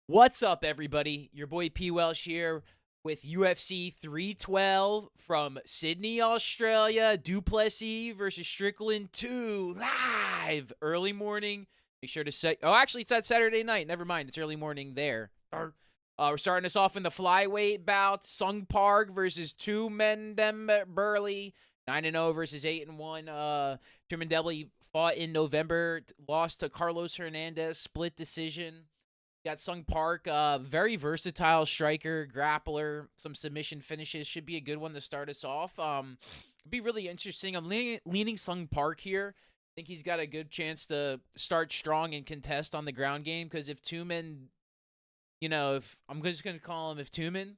What's up, everybody? Your boy P. Welsh here with UFC 312 from Sydney, Australia. Plessis versus Strickland 2 live early morning. Make sure to set. Oh, actually, it's that Saturday night. Never mind. It's early morning there. We're starting us off in the flyweight bout. Sung Park versus Tu Mendem Burley. 9-0 versus 8-1. Trimandelli fought in November, lost to Carlos Hernandez, split decision. Got Sung Park, very versatile striker, grappler, some submission finishes. Should be a good one to start us off. Be really interesting. I'm leaning Sung Park here. I think he's got a good chance to start strong and contest on the ground game because if Tumen, if I'm just going to call him, if Tumen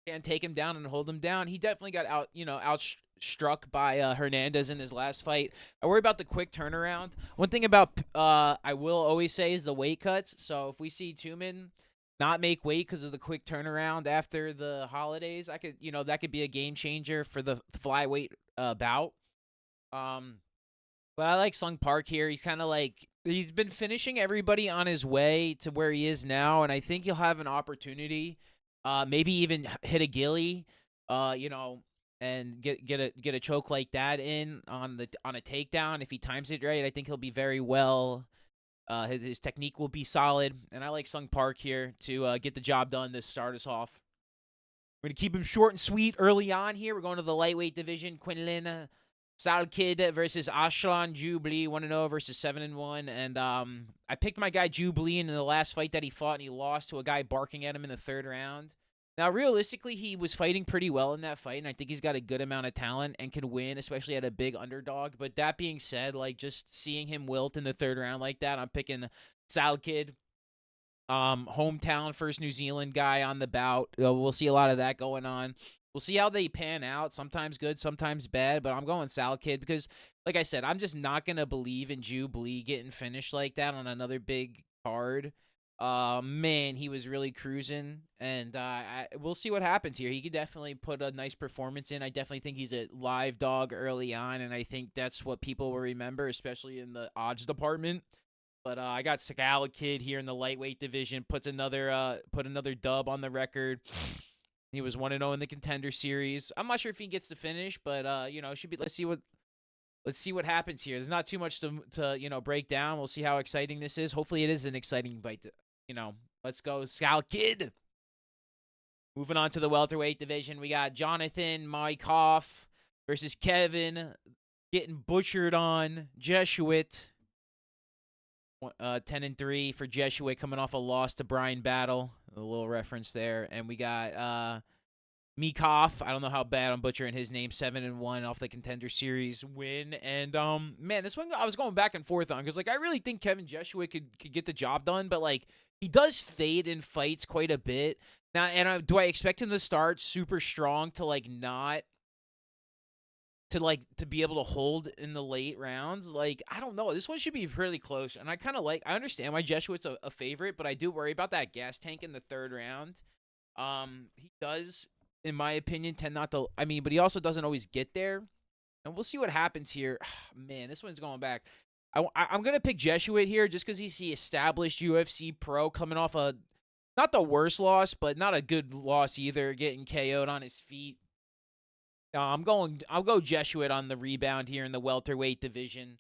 can take him down and hold him down, he definitely got outstruck by Hernandez in his last fight. I worry about the quick turnaround. One thing about I will always say is the weight cuts. So if we see Tumen not make weight because of the quick turnaround after the holidays, that could be a game changer for the flyweight bout. But I like Sung Park here. He's been finishing everybody on his way to where he is now, and I think he'll have an opportunity. Maybe even hit a gilly, and get a choke like that in on a takedown. If he times it right, I think he'll be very well. His technique will be solid, and I like Sung Park here to get the job done to start us off. We're gonna keep him short and sweet early on here. We're going to the lightweight division. Quinlan Salkid versus Ashlan Jubilee, 1-0 versus 7-1. And I picked my guy Jubilee in the last fight that he fought, and he lost to a guy barking at him in the third round. Now, realistically, he was fighting pretty well in that fight, and I think he's got a good amount of talent and can win, especially at a big underdog. But that being said, just seeing him wilt in the third round like that, I'm picking Salkid. Hometown first New Zealand guy on the bout. We'll see a lot of that going on. We'll see how they pan out. Sometimes good, sometimes bad. But I'm going Salkid because, like I said, I'm just not going to believe in Jubilee getting finished like that on another big card. Man, he was really cruising. And we'll see what happens here. He could definitely put a nice performance in. I definitely think he's a live dog early on. And I think that's what people will remember, especially in the odds department. But I got Salkid here in the lightweight division. Put another dub on the record. He was 1-0 in the Contender Series. I'm not sure if he gets to finish, but it should be. Let's see what happens here. There's not too much to break down. We'll see how exciting this is. Hopefully, it is an exciting fight. Let's go, Salkid. Moving on to the welterweight division, we got Jonathan Mykoff versus Kevin getting butchered on Jesuit. 10-3 for Jesuit, coming off a loss to Brian Battle. A little reference there. And we got Mykoff. I don't know how bad I'm butchering his name. 7-1 off the Contender Series win. And man, this one I was going back and forth on because I really think Kevin Jesuit could get the job done, but he does fade in fights quite a bit. Now, and do I expect him to start super strong to not to be able to hold in the late rounds? I don't know. This one should be really close. And I I understand why Jesuit's a favorite, but I do worry about that gas tank in the third round. He does, in my opinion, tend not to, but he also doesn't always get there. And we'll see what happens here. Man, this one's going back. I'm going to pick Jesuit here just because he's the established UFC pro coming off not the worst loss, but not a good loss either, getting KO'd on his feet. I'll go Jesuit on the rebound here in the welterweight division.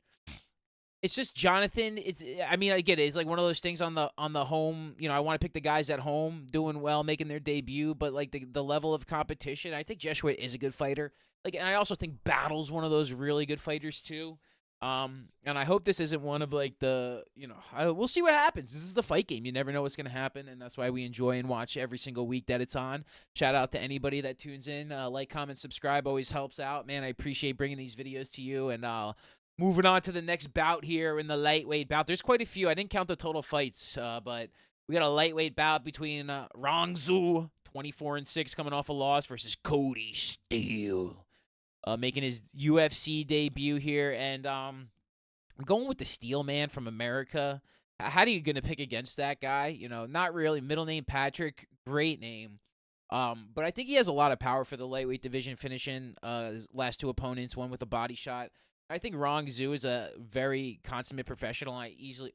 It's just Jonathan. I get it. It's one of those things on the home. I want to pick the guys at home doing well, making their debut. But the level of competition, I think Jesuit is a good fighter. And I also think Battle's one of those really good fighters too. And I hope this isn't one of we'll see what happens. This is the fight game. You never know what's going to happen, and that's why we enjoy and watch every single week that it's on. Shout out to anybody that tunes in. Like, comment, subscribe always helps out, man. I appreciate bringing these videos to you. And moving on to the next bout here in the lightweight bout. There's quite a few. I didn't count the total fights, but we got a lightweight bout between Rongzu, 24-6, coming off a loss, versus Cody Steele. Making his UFC debut here, and I'm going with the Steel Man from America. How are you going to pick against that guy? Not really. Middle name Patrick, great name. But I think he has a lot of power for the lightweight division, finishing his last two opponents, one with a body shot. I think Rong Zhu is a very consummate professional. I easily,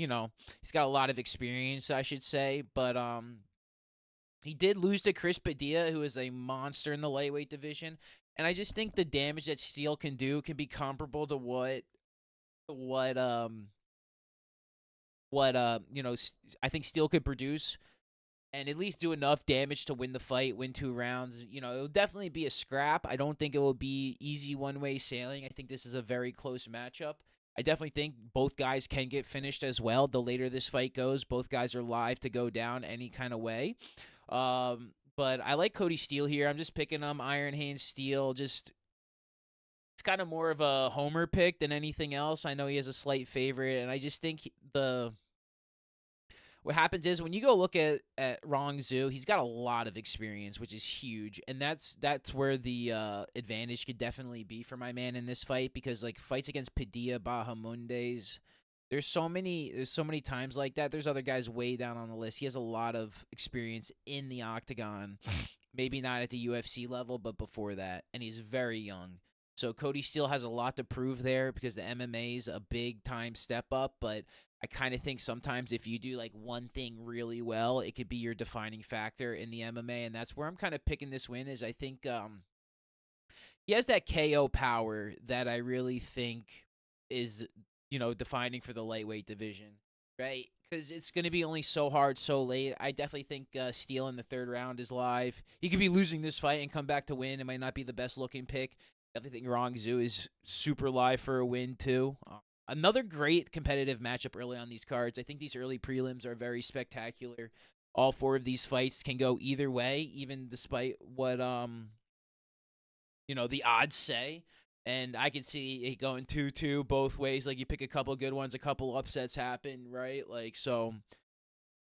he's got a lot of experience, I should say. But he did lose to Chris Padilla, who is a monster in the lightweight division. And I just think the damage that Steele can do can be comparable to what I think Steele could produce and at least do enough damage to win the fight, win 2 rounds. It'll definitely be a scrap. I don't think it will be easy one-way sailing. I think this is a very close matchup. I definitely think both guys can get finished as well. The later this fight goes, both guys are live to go down any kind of way. But I like Cody Steele here. I'm just picking him Iron Hand Steele. Just it's kind of more of a homer pick than anything else. I know he has a slight favorite, and I just think what happens is when you go look at Rong Zhu, he's got a lot of experience, which is huge, and that's where the advantage could definitely be for my man in this fight, because like fights against Padilla, Bahamundes, there's so many times like that. There's other guys way down on the list. He has a lot of experience in the octagon, maybe not at the UFC level, but before that, and he's very young. So Cody Steele has a lot to prove there because the MMA is a big time step up, but I kind of think sometimes if you do like one thing really well, it could be your defining factor in the MMA, and that's where I'm kind of picking this win. Is I think he has that KO power that I really think is defining for the lightweight division, right? Because it's going to be only so hard, so late. I definitely think Steele in the 3rd round is live. He could be losing this fight and come back to win. It might not be the best looking pick. Definitely think Rong Zhu is super live for a win too. Another great competitive matchup early on these cards. I think these early prelims are very spectacular. All 4 of these fights can go either way, even despite what the odds say. And I can see it going 2-2 both ways. Like you pick a couple good ones, a couple upsets happen, right? Like so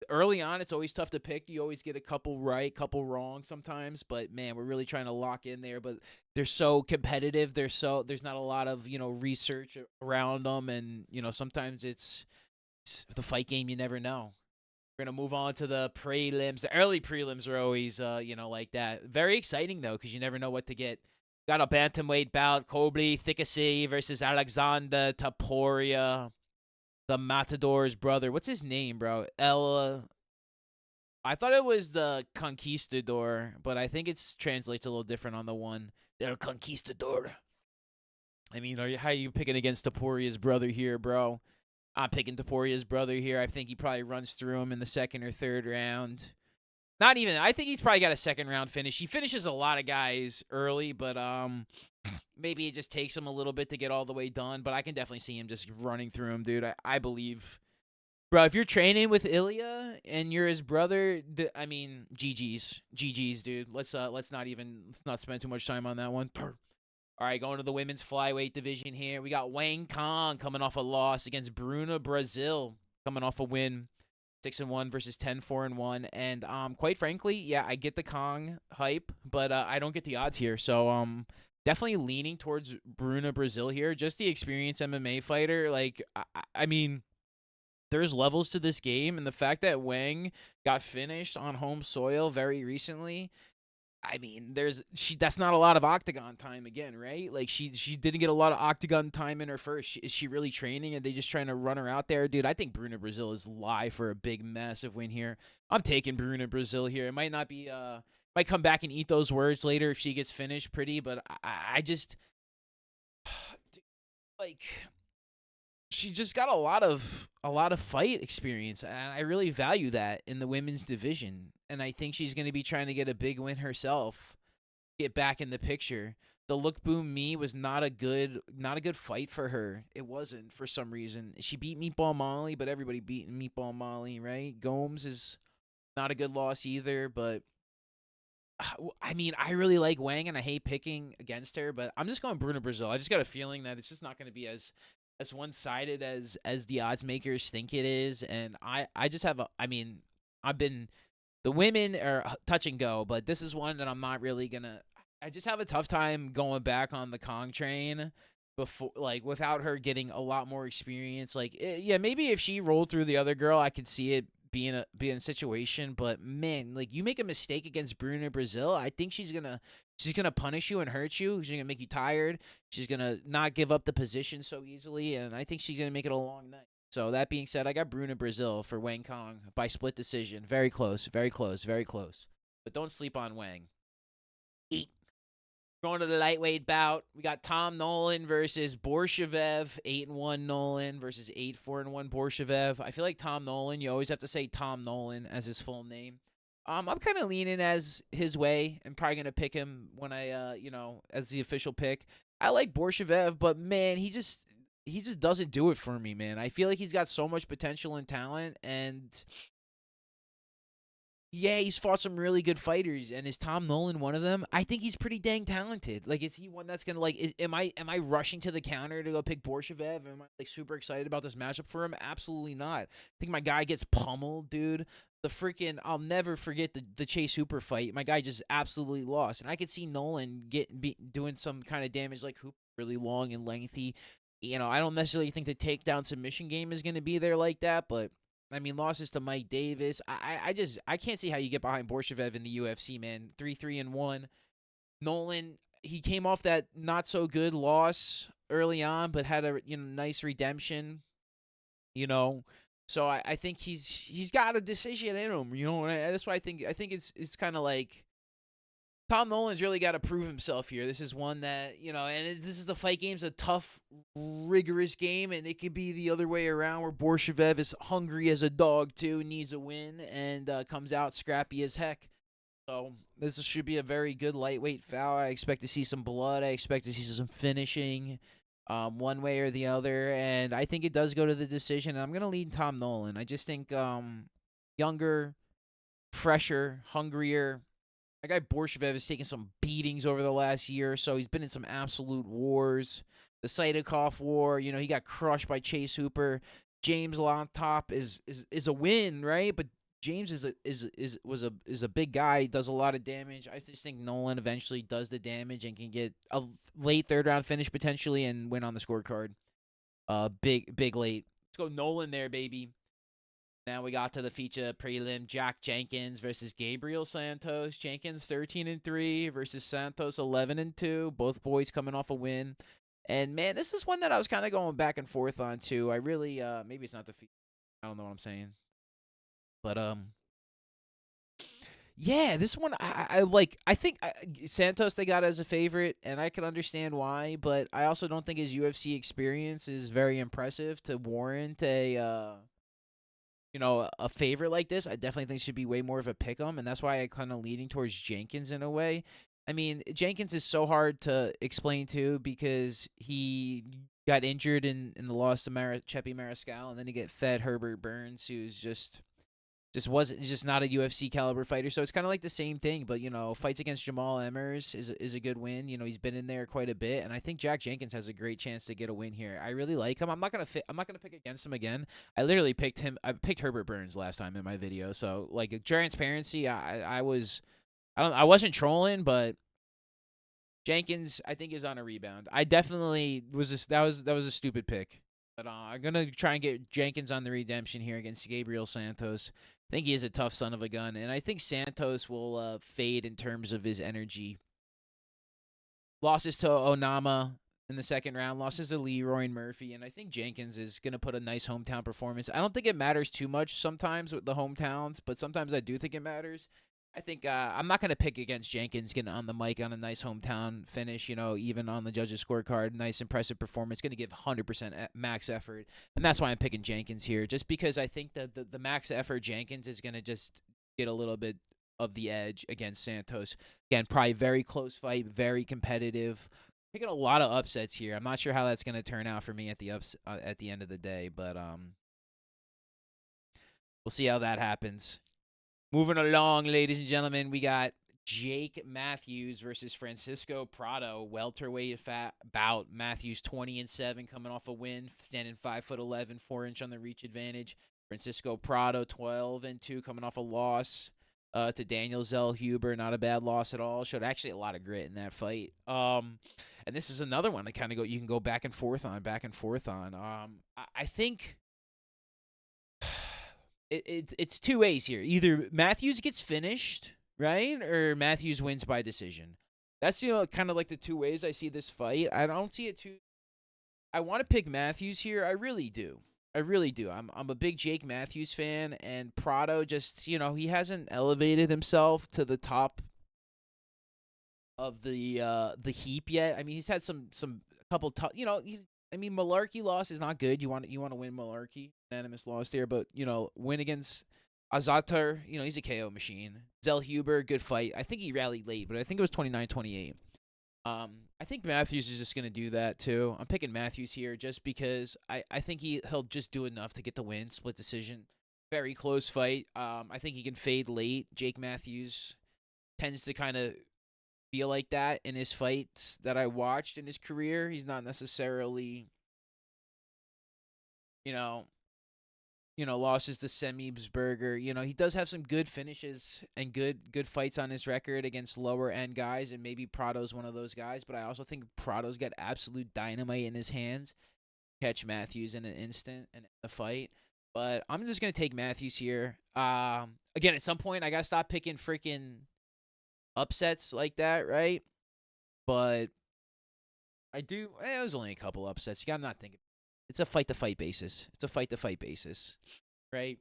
early on, it's always tough to pick. You always get a couple right, couple wrong sometimes. But man, we're really trying to lock in there. But they're so competitive. There's not a lot of research around them, and sometimes it's the fight game. You never know. We're gonna move on to the prelims. The early prelims are always like that. Very exciting though, because you never know what to get. Got a bantamweight bout: Kobli Thikasi versus Alexander Taporia, the Matador's brother. What's his name, bro? I thought it was the Conquistador, but I think it translates a little different on the one. El Conquistador. I mean, how are you picking against Taporia's brother here, bro? I'm picking Taporia's brother here. I think he probably runs through him in the 2nd or 3rd round. Not even. I think he's probably got a 2nd round finish. He finishes a lot of guys early, but maybe it just takes him a little bit to get all the way done. But I can definitely see him just running through him, dude. I believe, bro. If you're training with Ilya and you're his brother, I mean, GG's, dude. Let's not spend too much time on that one. All right, going to the women's flyweight division here. We got Wang Kong coming off a loss against Bruna Brazil, coming off a win. 6-1 versus 10-4-1, and quite frankly, yeah, I get the Kong hype, but I don't get the odds here. So definitely leaning towards Bruna Brazil here. Just the experienced MMA fighter. Like I mean, there's levels to this game, and the fact that Wang got finished on home soil very recently. I mean, that's not a lot of octagon time again, right? Like she didn't get a lot of octagon time in her first. Is she really training? Are they just trying to run her out there, dude? I think Bruna Brazil is live for a big, massive win here. I'm taking Bruna Brazil here. It might not be, might come back and eat those words later if she gets finished pretty, but I just like she just got a lot of fight experience, and I really value that in the women's division. And I think she's going to be trying to get a big win herself, get back in the picture. The Look Boom Me was not a good fight for her. It wasn't, for some reason. She beat Meatball Molly, but everybody beat Meatball Molly, right? Gomes is not a good loss either, but I mean, I really like Wang, and I hate picking against her, but I'm just going Bruna Brazil. I just got a feeling that it's just not going to be as one-sided as the odds makers think it is, and I just have the women are touch and go, but this is one that I'm not really gonna. I just have a tough time going back on the Kong train before, like, without her getting a lot more experience. Like, yeah, maybe if she rolled through the other girl, I could see it being a situation. But man, like, you make a mistake against Bruna Brazil, I think she's gonna punish you and hurt you. She's gonna make you tired. She's gonna not give up the position so easily, and I think she's gonna make it a long night. So that being said, I got Bruno Brazil for Wang Kong by split decision. Very close, very close, very close. But don't sleep on Wang. Eat. Going to the lightweight bout, we got Tom Nolan versus Borshev. 8-1 Nolan versus 8-4-1 Borshev. I feel like Tom Nolan, you always have to say Tom Nolan as his full name. I'm kind of leaning as his way. I'm probably gonna pick him when I, as the official pick. I like Borshev, but man, he just doesn't do it for me, man. I feel like he's got so much potential and talent, and yeah, he's fought some really good fighters, and is Tom Nolan one of them? I think he's pretty dang talented. Like, is he one that's gonna am I rushing to the counter to go pick Borshev? Am I like super excited about this matchup for him? Absolutely not. I think my guy gets pummeled, dude. The freaking I'll never forget the Chase Hooper fight. My guy just absolutely lost, and I could see Nolan doing some kind of damage like Hooper, really long and lengthy. I don't necessarily think the takedown submission game is going to be there like that, but I mean, losses to Mike Davis. I can't see how you get behind Borshev in the UFC, man. 3-3-1. Nolan, he came off that not so good loss early on, but had a nice redemption. So I think he's got a decision in him. That's why I think it's kind of like Tom Nolan's really got to prove himself here. This is one that, this is the fight game's a tough, rigorous game, and it could be the other way around where Borshev is hungry as a dog, too, needs a win, and comes out scrappy as heck. So this should be a very good lightweight foul. I expect to see some blood. I expect to see some finishing one way or the other, and I think it does go to the decision. I'm going to lead Tom Nolan. I just think younger, fresher, hungrier. My guy Borshev has taken some beatings over the last year or so. He's been in some absolute wars. The Saidakov war, he got crushed by Chase Hooper. James on top is a win, right? But James is a big guy. He does a lot of damage. I just think Nolan eventually does the damage and can get a late third round finish potentially and win on the scorecard. Big late. Let's go Nolan there, baby. Now we got to the feature prelim: Jack Jenkins versus Gabriel Santos. Jenkins 13-3 versus Santos 11-2. Both boys coming off a win. And man, this is one that I was kind of going back and forth on too. I really maybe it's not the feature. I don't know what I'm saying. But yeah, this one I like. I think Santos they got as a favorite, and I can understand why. But I also don't think his UFC experience is very impressive to warrant a favorite like this. I definitely think should be way more of a pick 'em, and that's why I kind of leaning towards Jenkins in a way. I mean, Jenkins is so hard to explain to because he got injured in the loss to Cheppy Mariscal, and then he get fed Herbert Burns, who's just not a UFC caliber fighter. So it's kind of like the same thing, but fights against Jamal Emmers is a good win. He's been in there quite a bit, and I think Jack Jenkins has a great chance to get a win here. I really like him. I'm not gonna pick against him again. I literally picked him. I picked Herbert Burns last time in my video. So like transparency, I wasn't trolling, but Jenkins I think is on a rebound. I definitely that was a stupid pick. But I'm going to try and get Jenkins on the redemption here against Gabriel Santos. I think he is a tough son of a gun, and I think Santos will fade in terms of his energy. Losses to Onama in the second round, losses to Leroy and Murphy, and I think Jenkins is going to put a nice hometown performance. I don't think it matters too much sometimes with the hometowns, but sometimes I do think it matters. I think I'm not going to pick against Jenkins getting on the mic on a nice hometown finish, even on the judges' scorecard. Nice, impressive performance. Going to give 100% max effort. And that's why I'm picking Jenkins here, just because I think that the max effort Jenkins is going to just get a little bit of the edge against Santos. Again, probably very close fight, very competitive. Picking a lot of upsets here. I'm not sure how that's going to turn out for me at the end of the day, but we'll see how that happens. Moving along, ladies and gentlemen, we got Jake Matthews versus Francisco Prado, welterweight bout. Matthews 20-7, coming off a win, standing 5'11", 4-inch on the reach advantage. Francisco Prado 12-2, coming off a loss to Daniel Zellhuber. Not a bad loss at all. Showed actually a lot of grit in that fight. And this is another one that kind of you can go back and forth on. I think. It's two ways here. Either Matthews gets finished, right, or Matthews wins by decision. That's kind of like the two ways I see this fight. I don't see it too. I want to pick Matthews here. I really do. I really do. I'm a big Jake Matthews fan, and Prado just he hasn't elevated himself to the top of the heap yet. I mean, he's had some a couple tough. I mean, Malarkey loss is not good. You want to win Malarkey, unanimous loss there, but win against Azatar. He's a KO machine. Zell Huber, good fight. I think he rallied late, but I think it was 29-28. I think Matthews is just gonna do that too. I'm picking Matthews here just because I think he'll just do enough to get the win, split decision, very close fight. I think he can fade late. Jake Matthews tends to kind of feel like that in his fights that I watched in his career. He's not necessarily, you know, losses to Semibsberger. He does have some good finishes and good fights on his record against lower end guys, and maybe Prado's one of those guys. But I also think Prado's got absolute dynamite in his hands. Catch Matthews in an instant and the fight. But I'm just gonna take Matthews here. Again, at some point I gotta stop picking freaking upsets like that, right? But I do. It was only a couple upsets. You gotta not think. It's a fight to fight basis. It's a fight to fight basis, right?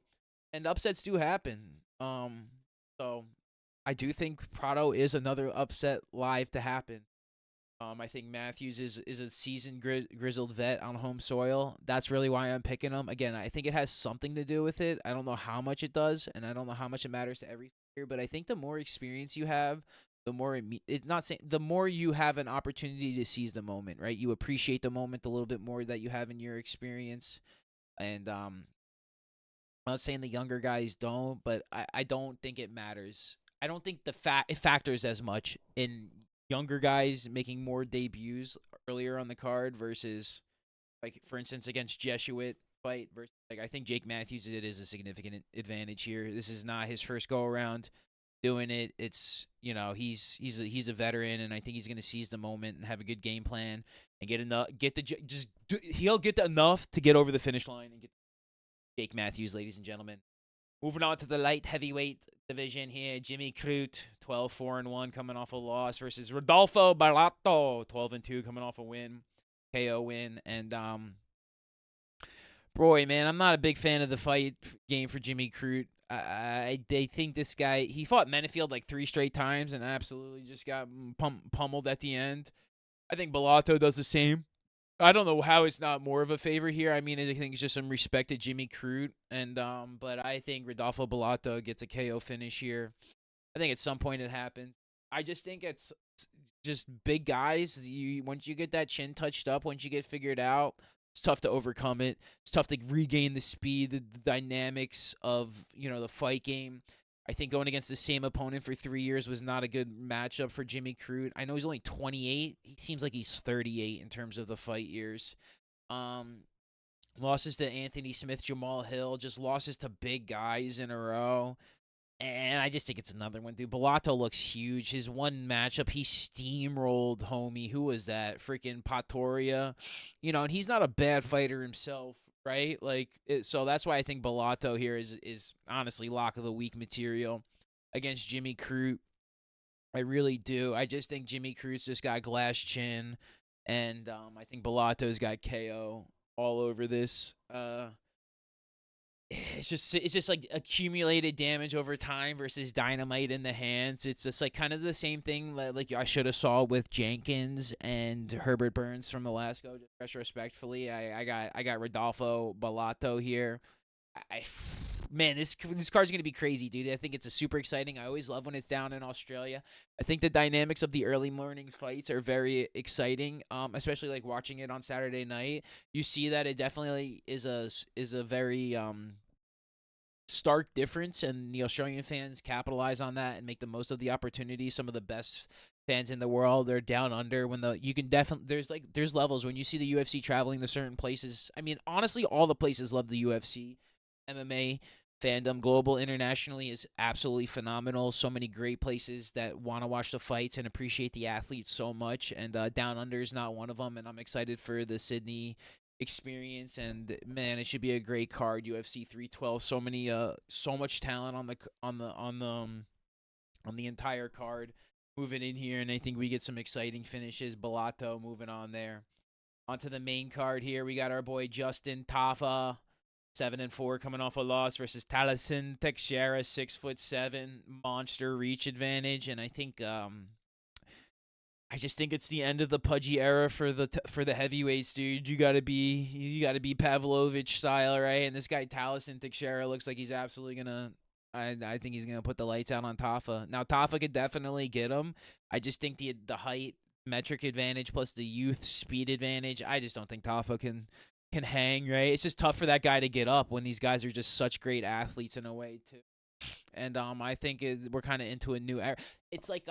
And upsets do happen. So I do think Prado is another upset live to happen. I think Matthews is a seasoned grizzled vet on home soil. That's really why I'm picking him. Again, I think it has something to do with it. I don't know how much it does, and I don't know how much it matters to every player. But I think the more experience you have, the more it's not saying the more you have an opportunity to seize the moment, right? You appreciate the moment a little bit more that you have in your experience, and I'm not saying the younger guys don't, but I don't think it matters. I don't think it factors as much in younger guys making more debuts earlier on the card versus, like, for instance, against Jesuit fight versus, like, I think Jake Matthews, it is a significant advantage here. This is not his first go around doing it. It's he's a veteran, and I think he's going to seize the moment and have a good game plan and he'll get enough to get over the finish line and get Jake Matthews, ladies and gentlemen. Moving on to the light heavyweight division here, Jimmy Crute, 12-4-1, coming off a loss versus Rodolfo Barato, 12-2, coming off a win, KO win. And boy, man, I'm not a big fan of the fight game for Jimmy Crute. They think this guy, he fought Menefield like 3 straight times and absolutely just got pummeled at the end. I think Barato does the same. I don't know how it's not more of a favor here. I mean, I think it's just some respect to Jimmy Crute, and but I think Rodolfo Barato gets a KO finish here. I think at some point it happens. I just think it's just big guys. Once you get that chin touched up, once you get figured out, it's tough to overcome it. It's tough to regain the speed, the dynamics of the fight game. I think going against the same opponent for 3 years was not a good matchup for Jimmy Crute. I know he's only 28. He seems like he's 38 in terms of the fight years. Losses to Anthony Smith, Jamal Hill, just losses to big guys in a row. And I just think it's another one, dude. Barato looks huge. His one matchup, he steamrolled homie. Who was that? Freaking Patoria. And he's not a bad fighter himself, right? So that's why I think Barato here is honestly lock of the week material against Jimmy Crute. I really do. I just think Jimmy Crute's just got glass chin, and I think Balato's got KO all over this. It's just like accumulated damage over time versus dynamite in the hands. It's just like kind of the same thing like I should have saw with Jenkins and Herbert Burns from Alaska. Just retrospectively, I got Rodolfo Barato here. Man, this card's gonna be crazy, dude. I think it's a super exciting. I always love when it's down in Australia. I think the dynamics of the early morning fights are very exciting. Especially like watching it on Saturday night. You see that it definitely is a very stark difference, and the Australian fans capitalize on that and make the most of the opportunity. Some of the best fans in the world, they're down under when you can definitely there's levels when you see the UFC traveling to certain places. I mean, honestly, all the places love the UFC. MMA fandom global internationally is absolutely phenomenal. So many great places that want to watch the fights and appreciate the athletes so much, and down under is not one of them. And I'm excited for the Sydney experience, and man, it should be a great card. UFC 312, so much talent on the entire card moving in here, and I think we get some exciting finishes. Barato moving on there onto the main card here. We got our boy Justin Tafa 7-4 coming off a loss versus Taliesin Teixeira, 6'7", monster reach advantage, and I just think it's the end of the pudgy era for the heavyweights, dude. You gotta be Pavlovich style, right? And this guy Taliesin Teixeira looks like he's absolutely gonna. I think he's gonna put the lights out on Tafa. Now Tafa could definitely get him. I just think the height metric advantage plus the youth speed advantage. I just don't think Tafa can hang, right? It's just tough for that guy to get up when these guys are just such great athletes in a way too. And I think we're kind of into a new era. It's like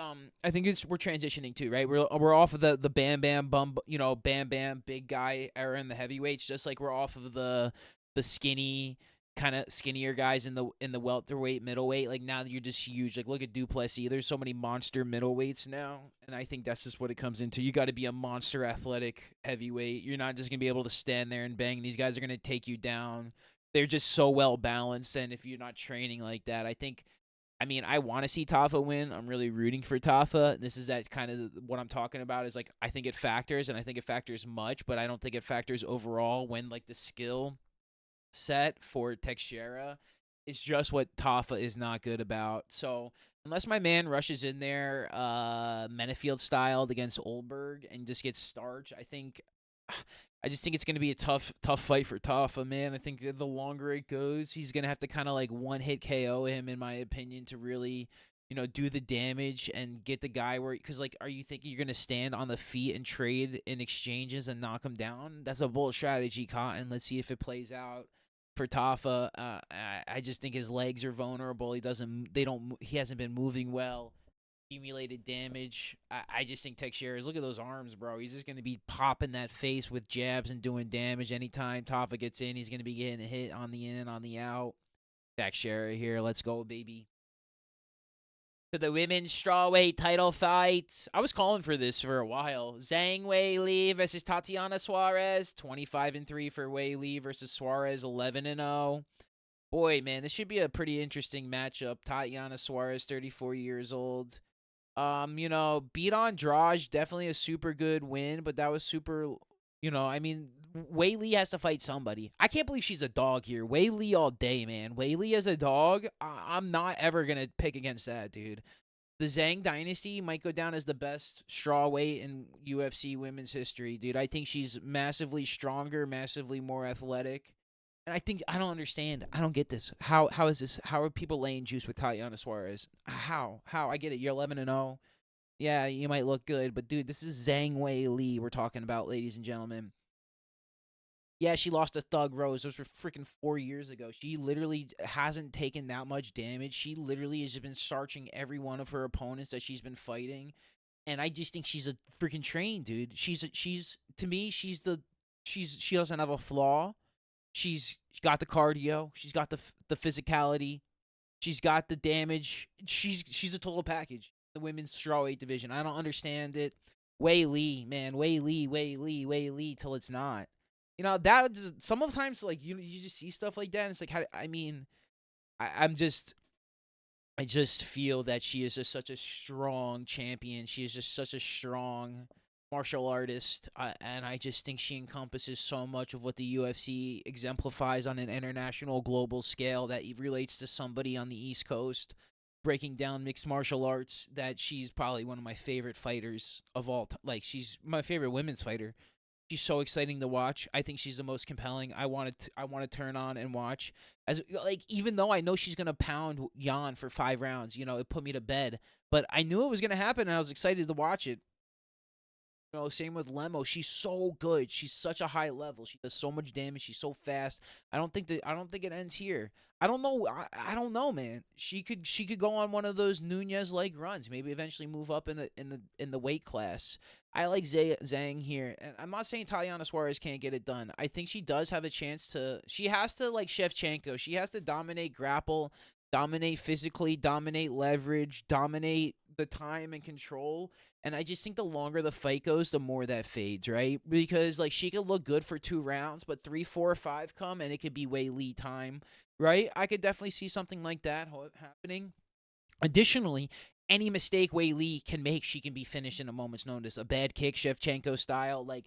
I think we're transitioning to, right. We're off of the Bam Bam bum, Bam Bam big guy era in the heavyweights, just like we're off of the skinny kind of skinnier guys in the welterweight, middleweight. Like now you're just huge. Like look at Duplessis. There's so many monster middleweights now, and I think that's just what it comes into. You got to be a monster athletic heavyweight. You're not just gonna be able to stand there and bang. These guys are gonna take you down. They're just so well balanced, and if you're not training like that, I mean, I want to see Tafa win. I'm really rooting for Tafa. This is that kind of what I'm talking about. Is like I think it factors, and I think it factors much, but I don't think it factors overall when like the skill set for Teixeira is just what Tafa is not good about. So unless my man rushes in there, Menefield styled against Olberg and just gets starched, I just think it's going to be a tough fight for Tafa, man. I think the longer it goes, he's going to have to kind of like one hit KO him, in my opinion, to really, do the damage and get the guy where, because like, are you thinking you're going to stand on the feet and trade in exchanges and knock him down? That's a bold strategy, Cotton. Let's see if it plays out for Tafa. I just think his legs are vulnerable. He hasn't been moving well. Accumulated damage. I just think Teixeira, look at those arms, bro. He's just going to be popping that face with jabs and doing damage anytime Tafa gets in. He's going to be getting a hit on the in, on the out. Teixeira here. Let's go, baby. To the women's strawweight title fight. I was calling for this for a while. Zhang Wei Li versus Tatiana Suarez. 25-3 for Wei Li versus Suarez. 11-0. Boy, man, this should be a pretty interesting matchup. Tatiana Suarez, 34 years old. Beat Andrade, definitely a super good win, but that was super, I mean, Wei Li has to fight somebody. I can't believe she's a dog here. Wei Li all day, man. Wei Li as a dog, I'm not ever going to pick against that, dude. The Zhang dynasty might go down as the best strawweight in UFC women's history, dude. I think she's massively stronger, massively more athletic. And I don't understand. I don't get this. How is this? How are people laying juice with Tatiana Suarez? How? I get it. You're 11-0. Yeah, you might look good, but dude, this is Zhang Wei Li we're talking about, ladies and gentlemen. Yeah, she lost to Thug Rose. Those were freaking 4 years ago. She literally hasn't taken that much damage. She literally has been starching every one of her opponents that she's been fighting, and I just think she's a freaking train, dude. She's to me, she doesn't have a flaw. She's got the cardio. She's got the physicality. She's got the damage. She's the total package. The women's strawweight division. I don't understand it. Wei Li, man, Wei Li, till it's not. That sometimes like you just see stuff like that. And it's like I just feel that she is just such a strong champion. She is just such a strong martial artist, and I just think she encompasses so much of what the UFC exemplifies on an international, global scale that relates to somebody on the East Coast breaking down mixed martial arts. That she's probably one of my favorite fighters of all time. Like, she's my favorite women's fighter. She's so exciting to watch. I think she's the most compelling. I want to turn on and watch. As like, even though I know she's gonna pound Jan for 5 rounds, it put me to bed. But I knew it was gonna happen, and I was excited to watch it. Same with Lemo. She's so good. She's such a high level. She does so much damage. She's so fast. I don't think it ends here. I don't know. I don't know, man. She could go on one of those Nunez like runs. Maybe eventually move up in the weight class. I like Zhang here, and I'm not saying Tatiana Suarez can't get it done. I think she does have a chance to. She has to, like Shevchenko. She has to dominate grapple, dominate physically, dominate leverage, dominate the time and control. And I just think the longer the fight goes, the more that fades, right? Because like she could look good for 2 rounds, but 3, 4, 5 come, and it could be Wei Li time, right? I could definitely see something like that happening. Additionally, any mistake Wei Li can make, she can be finished in a moment's notice. A bad kick, Shevchenko style, like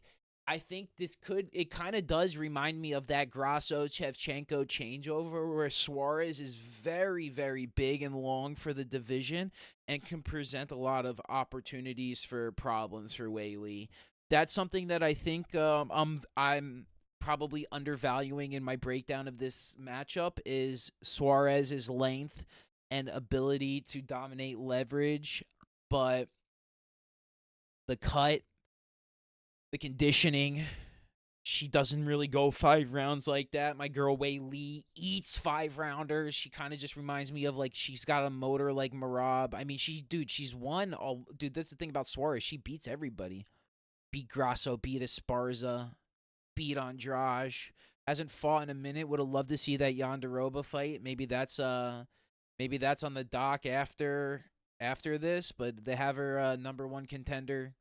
I think it kind of does remind me of that Grasso Shevchenko changeover where Suarez is very, very big and long for the division and can present a lot of opportunities for problems for Weili. That's something that I think I'm probably undervaluing in my breakdown of this matchup is Suarez's length and ability to dominate leverage, but the cut, the conditioning. She doesn't really go 5 rounds like that. My girl Wei Lee eats 5 rounders. She kind of just reminds me of like she's got a motor like Marab. I mean, she's won all. Dude, that's the thing about Suarez. She beats everybody. Beat Grasso, beat Esparza, beat Andrade. Hasn't fought in a minute. Would have loved to see that Yonderoba fight. Maybe that's on the dock after this. But they have her number one contender.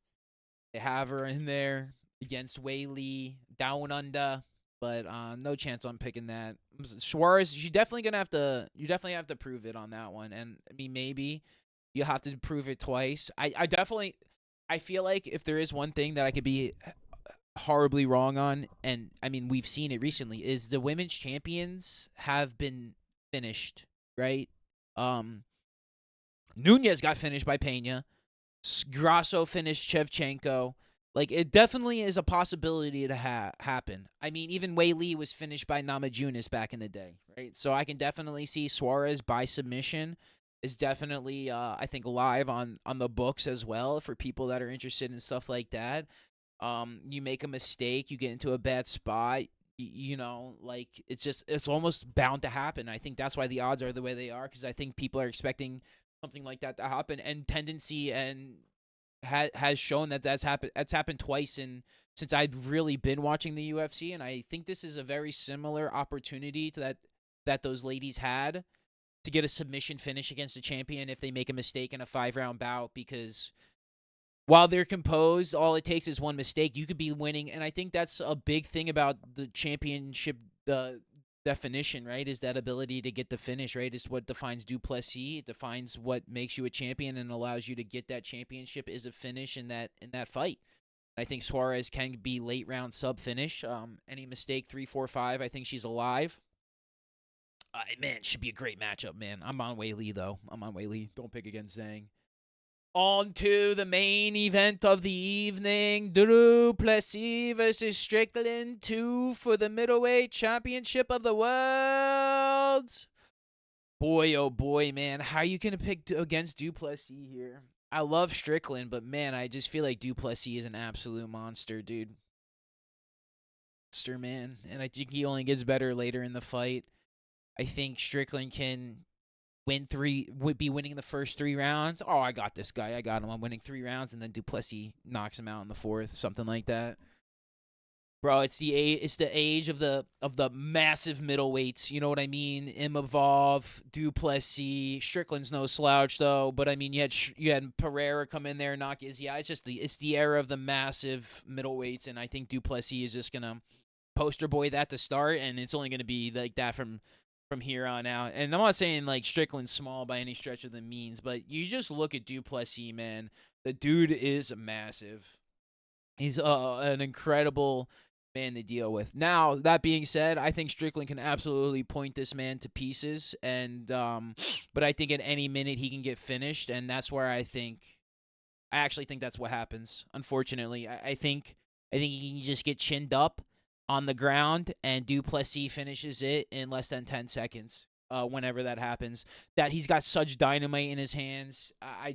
They have her in there against Wei Lee, down under, but no chance on picking that. Suarez, you definitely have to prove it on that one. And I mean, maybe you have to prove it twice. I feel like if there is one thing that I could be horribly wrong on, and I mean, we've seen it recently, is the women's champions have been finished, right? Um, Nunez got finished by Pena. Grasso finished Shevchenko. Like, it definitely is a possibility to happen. I mean, even Wei Lee was finished by Namajunas back in the day, right? So I can definitely see Suarez by submission is definitely, I think, live on the books as well for people that are interested in stuff like that. You make a mistake, you get into a bad spot, like it's almost bound to happen. I think that's why the odds are the way they are, because I think people are expecting something like that to happen, and tendency and has shown that that's happened. That's happened twice since I've really been watching the UFC, and I think this is a very similar opportunity to that those ladies had to get a submission finish against a champion if they make a mistake in a 5-round bout, because while they're composed, all it takes is one mistake. You could be winning, and I think that's a big thing about the championship, the definition, right? Is that ability to get the finish, right? Is what defines Du Plessis. It defines what makes you a champion and allows you to get that championship is a finish in that fight. I think Suarez can be late round sub finish. Any mistake 3, 4, 5, I think she's alive. Man, should be a great matchup, man. I'm on Wei Lee though. I'm on Wei Lee. Don't pick against Zhang. On to the main event of the evening. Drew Plessis versus Strickland 2 for the middleweight championship of the world. Boy, oh boy, man. How are you going to pick against Du Plessis here? I love Strickland, but man, I just feel like Du Plessis is an absolute monster, dude. Monster, man. And I think he only gets better later in the fight. I think Strickland can would be winning the first 3 rounds. Oh, I got this guy. I got him. I'm winning 3 rounds, and then Du Plessis knocks him out in the 4th, something like that. Bro, it's the age of the massive middleweights. You know what I mean? Imavov, Du Plessis, Strickland's no slouch though. But I mean, you had Pereira come in there and knock his. Yeah, it's the era of the massive middleweights, and I think Du Plessis is just gonna poster boy that to start, and it's only gonna be like that from here on out. And I'm not saying like Strickland's small by any stretch of the means, but you just look at Du Plessis, man. The dude is massive. He's an incredible man to deal with. Now, that being said, I think Strickland can absolutely point this man to pieces, and but I think at any minute he can get finished, and that's where I actually think that's what happens. Unfortunately, I think he can just get chinned up on the ground, and Du Plessis finishes it in less than 10 seconds. Whenever that happens, that he's got such dynamite in his hands. I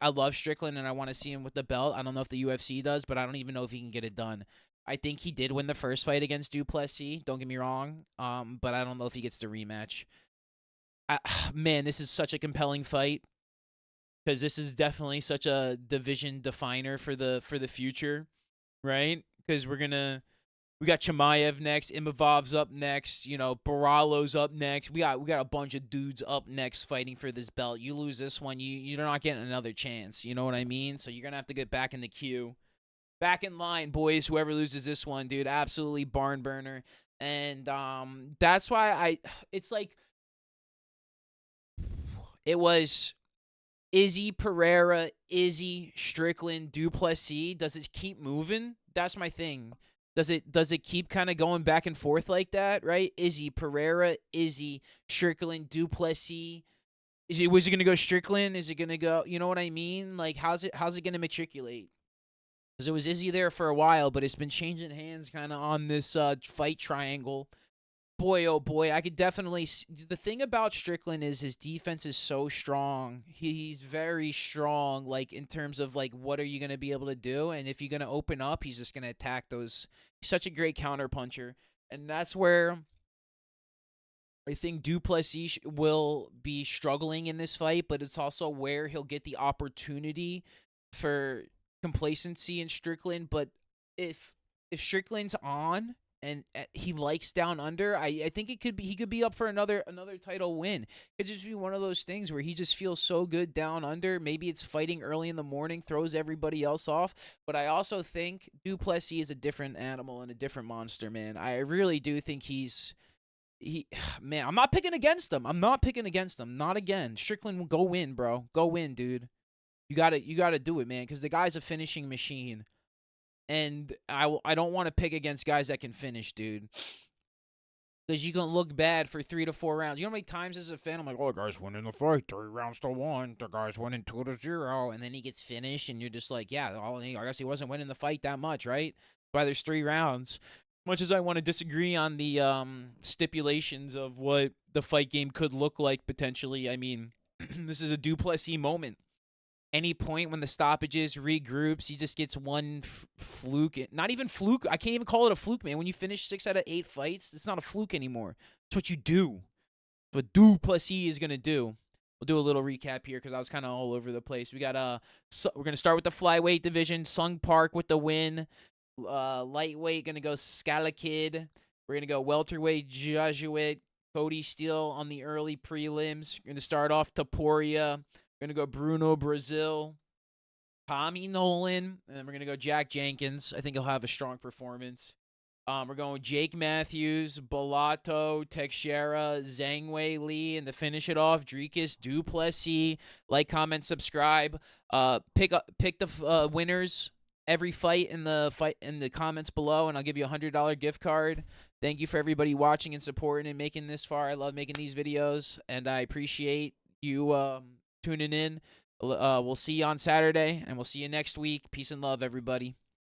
love Strickland, and I want to see him with the belt. I don't know if the UFC does, but I don't even know if he can get it done. I think he did win the first fight against Du Plessis. Don't get me wrong, but I don't know if he gets the rematch. Man, this is such a compelling fight because this is definitely such a division definer for the future, right? Because we got Chimaev next, Imavov's up next, Baralo's up next. We got a bunch of dudes up next fighting for this belt. You lose this one, you're not getting another chance. You know what I mean? So you're gonna have to get back in the queue. Back in line, boys. Whoever loses this one, dude, absolutely barn burner. And that's why it's like it was Izzy, Pereira, Izzy, Strickland, Du Plessis. Does it keep moving? that's my thing. Does it keep kind of going back and forth like that, right? Izzy Pereira, Izzy Strickland, Duplessis. Was it gonna go Strickland? Is it gonna go? You know what I mean? Like, how's it gonna matriculate? Because it was Izzy there for a while, but it's been changing hands kind of on this fight triangle. Boy, oh boy, I could definitely. The thing about Strickland is his defense is so strong. He's very strong, like in terms of like what are you gonna be able to do, and if you're gonna open up, he's just gonna attack those. He's such a great counter puncher, and that's where I think Duplessis will be struggling in this fight, but it's also where he'll get the opportunity for complacency in Strickland. But if Strickland's on and he likes down under, I think he could be up for another title win. It could just be one of those things where he just feels so good down under. Maybe it's fighting early in the morning, throws everybody else off. But I also think Duplessis is a different animal and a different monster, man. I really do think he man, I'm not picking against him. I'm not picking against him. Not again. Strickland will go win, bro. Go win, dude. You gotta do it, man, because the guy's a finishing machine. And I don't want to pick against guys that can finish, dude. Because you can look bad for 3 to 4 rounds. You know how many times as a fan I'm like, oh, the guy's winning the fight, 3 rounds to 1. The guy's winning 2-0, and then he gets finished, and you're just like, yeah, I guess he wasn't winning the fight that much, right? Why there's 3 rounds. Much as I want to disagree on the stipulations of what the fight game could look like potentially, I mean, this is a Duplessis moment. Any point when the stoppages regroups, he just gets one fluke. Not even fluke. I can't even call it a fluke, man. When you finish 6 out of 8 fights, it's not a fluke anymore. It's what you do. It's what Duplessis is gonna do. We'll do a little recap here because I was kind of all over the place. We got we're gonna start with the flyweight division. Sung Park with the win. Lightweight gonna go Scalakid. We're gonna go welterweight Jesuit. Cody Steele on the early prelims. We're gonna start off Taporia. We're going to go Bruno Brazil, Tommy Nolan, and then we're going to go Jack Jenkins. I think he'll have a strong performance. We're going Jake Matthews, Bellato, Teixeira, Zhang Wei Li, and to finish it off, Dricus Duplessis. Like, comment, subscribe. Pick the winners every fight in the comments below, and I'll give you a $100 gift card. Thank you for everybody watching and supporting and making this far. I love making these videos, and I appreciate you tuning in. We'll see you on Saturday, and we'll see you next week. Peace and love, everybody.